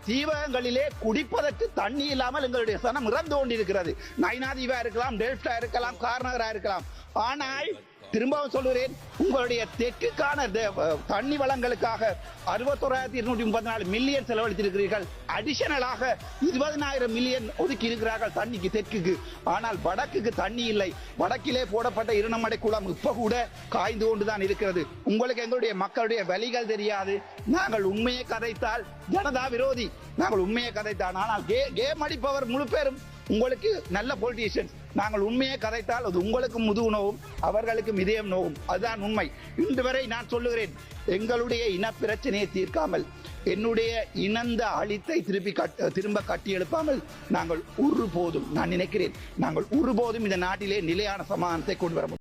தீவகங்களிலே குடிப்பதற்கு தண்ணி இல்லாமல் எங்களுடைய சனம் இறந்து கொண்டிருக்கிறது. நைனாதீவா இருக்கலாம், டெல்டா இருக்கலாம், கார்நகரா இருக்கலாம். ஆனால் திரும்பவும் சொல்கிறேன், உங்களுடைய தெற்குக்கான தண்ணி வளங்களுக்காக 61,234 மில்லியன் செலவழித்திருக்கிறீர்கள். அடிஷனலாக 20,000 மில்லியன் ஒதுக்கி இருக்கிறார்கள் தண்ணிக்கு தெற்குக்கு. ஆனால் வடக்குக்கு தண்ணி இல்லை. வடக்கிலே போடப்பட்ட இருநமடை குளம் இப்ப கூட காய்ந்து கொண்டுதான் இருக்கிறது. உங்களுக்கு எங்களுடைய மக்களுடைய வழிகள் தெரியாது. நாங்கள் உண்மையை கதைத்தால் ஜனதா விரோதி. நாங்கள் உண்மையை கதைத்தான். ஆனால் கேம் அடிப்பவர் முழு பேரும் உங்களுக்கு நல்ல பொலிட்டீஷியன்ஸ். நாங்கள் உண்மையை கதைத்தால் அது உங்களுக்கு முதுகு நோவும், அவர்களுக்கும் இதயம் நோவும். அதுதான் உண்மை. இன்று வரை நான் சொல்லுகிறேன், எங்களுடைய இன பிரச்சனையை தீர்க்காமல், என்னுடைய இனந்த அழித்தை திரும்ப கட்டி எழுப்பாமல் நாங்கள் ஒருபோதும், நான் நினைக்கிறேன், நாங்கள் ஒருபோதும் இந்த நாட்டிலே நிலையான சமாதானத்தை கொண்டு வர முடியும்.